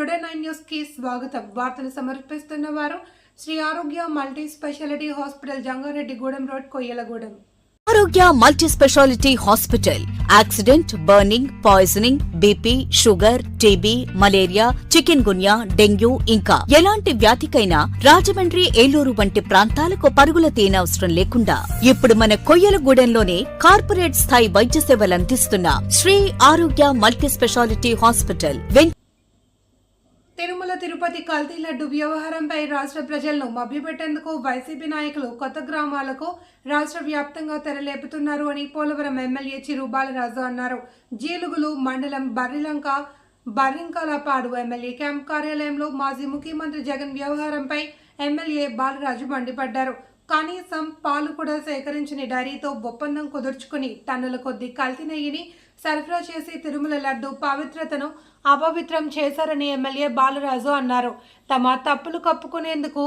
Today 9 news కి స్వాగతం. వార్తలు సమర్పిస్తున్న వారు Shri Arogya multi speciality hospital, Jangareddygudem road, Koyyalagudem. Arogya multi speciality hospital accident, burning, poisoning, BP, sugar, TB, malaria, chikungunya, dengue ఇంకా ఎలాంటి వ్యాధికైనా రాజమండ్రి, ఏలూరు వంటి ప్రాంతాలకు పరుగుల తీయనవసరం లేకుండా ఇప్పుడు మన కొయ్యలగూడెంలోనే కార్పొరేట్ స్థాయి వైద్య సేవలందిస్తున్న Shri Arogya multi speciality hospital. Tirumala Tirupati కల్తీ లడ్డు వ్యవహారంపై రాష్ట్ర ప్రజలను మభ్యపెట్టేందుకు వైసీపీ నాయకులు కొత్త గ్రామాలకు రాష్ట్ర వ్యాప్తంగా తెరలేపుతున్నారు అని పోలవరం ఎమ్మెల్యే చిరు బాలరాజు అన్నారు. జీలుగులు మండలం బర్రింకలపాడు ఎమ్మెల్యే క్యాంప్ కార్యాలయంలో మాజీ ముఖ్యమంత్రి జగన్ వ్యవహారంపై ఎమ్మెల్యే బాలరాజు మండిపడ్డారు. కనీసం పాలు కూడా సేకరించిన డైరీతో ఒప్పందం కుదుర్చుకుని టన్నుల కొద్ది కల్తీ నెయ్యిని సరఫరా చేసి తిరుమల లడ్డు పవిత్రతను అపవిత్రం చేశారని ఎమ్మెల్యే బాలరాజు అన్నారు. తమ తప్పులు కప్పుకునేందుకు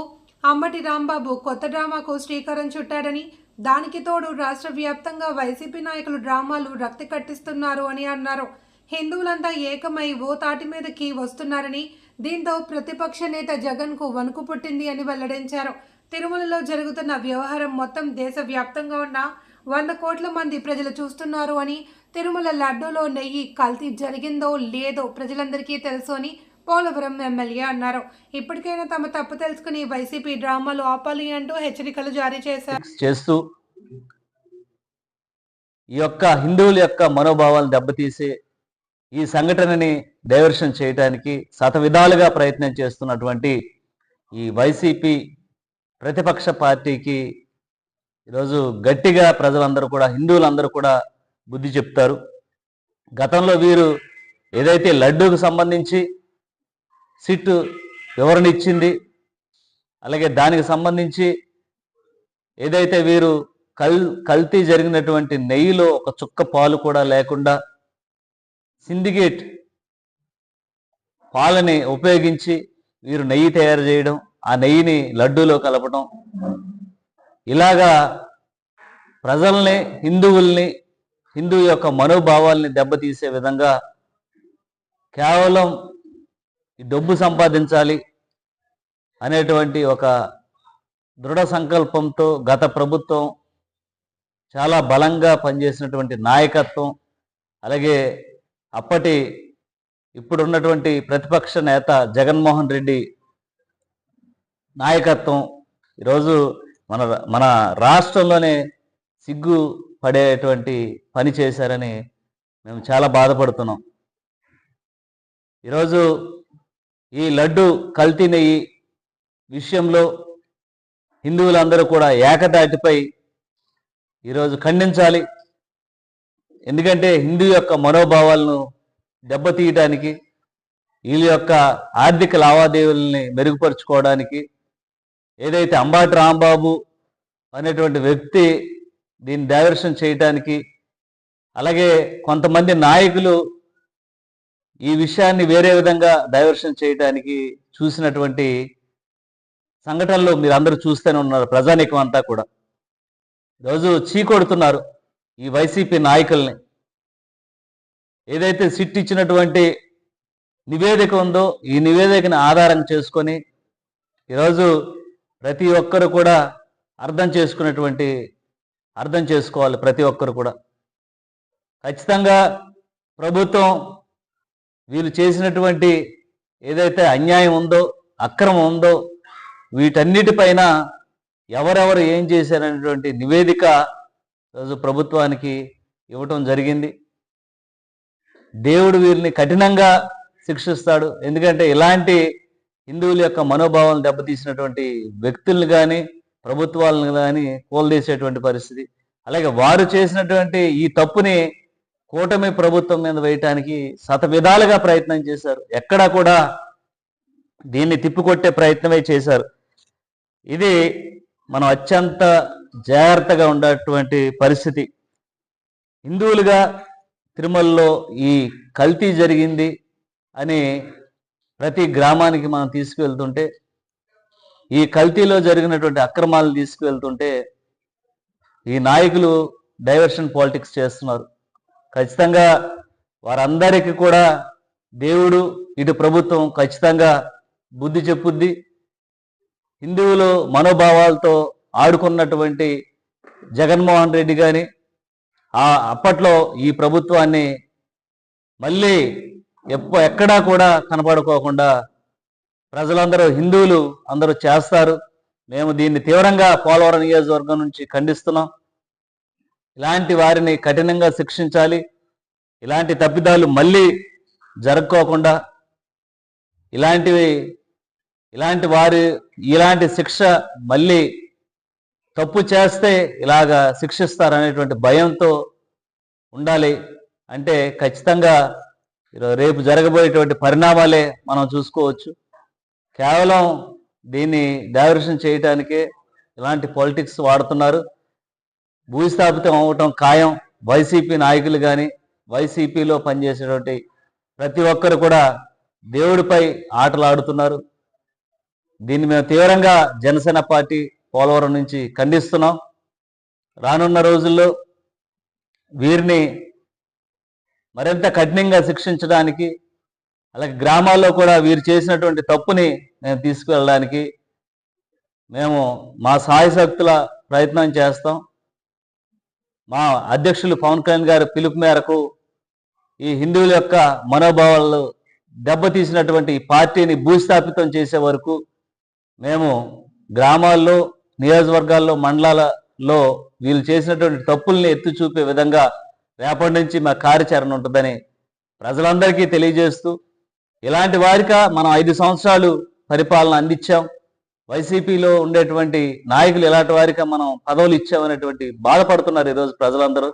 అమ్మటి రాంబాబు కొత్త డ్రామాకు శ్రీకారం చుట్టాడని, దానికి తోడు రాష్ట్ర వ్యాప్తంగా వైసీపీ నాయకులు డ్రామాలు రక్తి కట్టిస్తున్నారు అని అన్నారు. హిందువులంతా ఏకమై ఓ తాటి మీదకి వస్తున్నారని, దీంతో ప్రతిపక్ష నేత జగన్ కు వణుకు పుట్టింది అని వెల్లడించారు. తిరుమలలో జరుగుతున్న వ్యవహారం మొత్తం దేశ వ్యాప్తంగా ఉన్న 100 కోట్ల మంది ప్రజలు చూస్తున్నారు అని, తిరుమల లడ్డూలో నెయ్యి కల్తీ జరిగిందో లేదో ప్రజలందరికీ తెలుసు అని పోలవరం ఎమ్మెల్యే అన్నారు. ఇప్పటికైనా తమ తప్పు తెలుసుకుని వైసీపీ డ్రామాలు ఆపాలి అంటూ హెచ్చరికలు జారీ చేస్తూ ఈ యొక్క హిందువుల యొక్క మనోభావాలను దెబ్బతీసే ఈ సంఘటనని డైవర్షన్ చేయడానికి శతవిధాలుగా ప్రయత్నం చేస్తున్నటువంటి ఈ వైసీపీ ప్రతిపక్ష పార్టీకి ఈరోజు గట్టిగా ప్రజలందరూ కూడా, హిందువులందరూ కూడా బుద్ధి చెప్తారు. గతంలో వీరు ఏదైతే లడ్డూకు సంబంధించి సిట్ వివరణ ఇచ్చింది, అలాగే దానికి సంబంధించి ఏదైతే వీరు కల్తీ జరిగినటువంటి నెయ్యిలో ఒక చుక్క పాలు కూడా లేకుండా సిండికేట్ పాలని ఉపయోగించి వీరు నెయ్యి తయారు చేయడం, ఆ నెయ్యిని లడ్డూలో కలపడం, ఇలాగా ప్రజల్ని, హిందువుల్ని, హిందూ యొక్క మనోభావాల్ని దెబ్బతీసే విధంగా కేవలం ఈ డబ్బు సంపాదించాలి అనేటువంటి ఒక దృఢ సంకల్పంతో గత ప్రభుత్వం చాలా బలంగా పనిచేసినటువంటి నాయకత్వం, అలాగే ఇప్పుడున్నటువంటి ప్రతిపక్ష నేత జగన్మోహన్ రెడ్డి నాయకత్వం ఈరోజు మన రాష్ట్రంలోనే సిగ్గు పడేటువంటి పని చేశారని మేము చాలా బాధపడుతున్నాం. ఈరోజు ఈ లడ్డు కల్తీ నెయ్యి విషయంలో హిందువులందరూ కూడా ఏకతాటిపై ఈరోజు ఖండించాలి. ఎందుకంటే హిందూ యొక్క మనోభావాలను దెబ్బతీయటానికి, వీళ్ళ యొక్క ఆర్థిక లావాదేవీలని మెరుగుపరుచుకోవడానికి ఏదైతే అంబాటి రాంబాబు అనేటువంటి వ్యక్తి దీన్ని డైవర్షన్ చేయటానికి, అలాగే కొంతమంది నాయకులు ఈ విషయాన్ని వేరే విధంగా డైవర్షన్ చేయడానికి చూసినటువంటి సంఘటనలు మీరు అందరూ చూస్తూనే ఉన్నారు. ప్రజానీకం అంతా కూడా రోజు చీకొడుతున్నారు ఈ వైసీపీ నాయకుల్ని. ఏదైతే సిట్ ఇచ్చినటువంటి నివేదిక ఉందో, ఈ నివేదికను ఆధారం చేసుకొని ఈరోజు ప్రతి ఒక్కరు కూడా అర్థం చేసుకోవాలి. ప్రతి ఒక్కరు కూడా ఖచ్చితంగా ప్రభుత్వం వీళ్ళు చేసినటువంటి ఏదైతే అన్యాయం ఉందో, అక్రమం ఉందో, వీటన్నిటిపైన ఎవరెవరు ఏం చేశారనేటువంటి నివేదిక రోజు ప్రభుత్వానికి ఇవ్వటం జరిగింది. దేవుడు వీరిని కఠినంగా శిక్షిస్తాడు. ఎందుకంటే ఇలాంటి హిందువుల యొక్క మనోభావాలను దెబ్బతీసినటువంటి వ్యక్తులను కానీ, ప్రభుత్వాలను కానీ కూలదీసేటువంటి పరిస్థితి. అలాగే వారు చేసినటువంటి ఈ తప్పుని కూటమి ప్రభుత్వం మీద వేయటానికి శతవిధాలుగా ప్రయత్నం చేశారు. ఎక్కడా కూడా దీన్ని తిప్పికొట్టే ప్రయత్నమే చేశారు. ఇది మనం అత్యంత జాగ్రత్తగా ఉండేటువంటి పరిస్థితి. హిందువులుగా తిరుమలలో ఈ కల్తీ జరిగింది అని ప్రతి గ్రామానికి మనం తీసుకువెళ్తుంటే, ఈ కల్తీలో జరిగినటువంటి అక్రమాలను తీసుకువెళ్తుంటే ఈ నాయకులు డైవర్షన్ పాలిటిక్స్ చేస్తున్నారు. ఖచ్చితంగా వారందరికీ కూడా దేవుడు ఇటు ప్రభుత్వం ఖచ్చితంగా బుద్ధి చెప్పుద్ది. హిందువులు మనోభావాలతో ఆడుకున్నటువంటి జగన్మోహన్ రెడ్డి గాని అప్పట్లో ఈ ప్రభుత్వాన్ని మళ్ళీ ఎక్కడా కూడా కనపడుకోకుండా ప్రజలందరూ హిందువులు అందరూ చేస్తారు. మేము దీన్ని తీవ్రంగా పోలవరం నియోజకవర్గం నుంచి ఖండిస్తున్నాం. ఇలాంటి వారిని కఠినంగా శిక్షించాలి. ఇలాంటి తప్పిదాలు మళ్ళీ జరగకోకుండా ఇలాంటి శిక్ష మళ్ళీ తప్పు చేస్తే ఇలాగా శిక్షిస్తారనేటువంటి భయంతో ఉండాలి. అంటే ఖచ్చితంగా రేపు జరగబోయేటువంటి పరిణామాలే మనం చూసుకోవచ్చు. కేవలం దీన్ని డైవర్షన్ చేయడానికే ఇలాంటి పాలిటిక్స్ వాడుతున్నారు. భూస్థాపితం అవ్వటం ఖాయం. వైసీపీ నాయకులు కానీ వైసీపీలో పనిచేసేటువంటి ప్రతి ఒక్కరు కూడా దేవుడిపై ఆటలు ఆడుతున్నారు. దీన్ని మేము తీవ్రంగా జనసేన పార్టీ పోలవరం నుంచి ఖండిస్తున్నాం. రానున్న రోజుల్లో వీరిని మరింత కఠినంగా శిక్షించడానికి, అలాగే గ్రామాల్లో కూడా వీరు చేసినటువంటి తప్పుని మేము తీసుకువెళ్ళడానికి మేము మా సాయశక్తుల ప్రయత్నం చేస్తాం. మా అధ్యక్షులు పవన్ కళ్యాణ్ గారి పిలుపు మేరకు ఈ హిందువుల యొక్క మనోభావాలు దెబ్బతీసినటువంటి ఈ పార్టీని భూస్థాపితం చేసే వరకు మేము గ్రామాల్లో, నియోజకవర్గాల్లో, మండలాలలో వీళ్ళు చేసినటువంటి తప్పుల్ని ఎత్తి చూపే విధంగా రేపటి నుంచి మా కార్యాచరణ ఉంటుందని ప్రజలందరికీ తెలియజేస్తూ, ఇలాంటి వారిక మనం 5 సంవత్సరాలు పరిపాలన అందించాం. వైసీపీలో ఉండేటువంటి నాయకులు ఇలాంటి వారిక మనం పదవులు ఇచ్చామనేటువంటి బాధపడుతున్నారు ఈరోజు ప్రజలందరూ.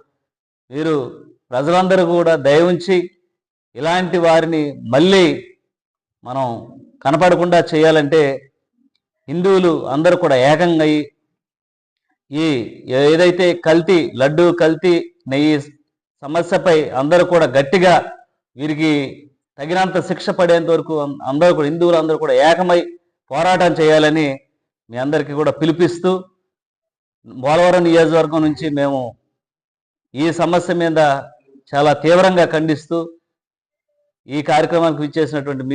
ప్రజలందరూ కూడా దయ ఉంచి ఇలాంటి వారిని మళ్ళీ మనం కనపడకుండా చేయాలంటే హిందువులు అందరూ కూడా ఏకంగా ఈ ఏదైతే లడ్డు కల్తీ నెయ్యి సమస్యపై అందరూ కూడా గట్టిగా వీరికి తగినంత శిక్ష పడేంత వరకు అందరూ కూడా హిందువులు అందరూ కూడా ఏకమై పోరాటం చేయాలని మీ అందరికీ కూడా పిలిపిస్తూ, పోలవరం నియోజకవర్గం నుంచి మేము ఈ సమస్య మీద చాలా తీవ్రంగా ఖండిస్తూ ఈ కార్యక్రమానికి విచ్చేసినటువంటి మీడియా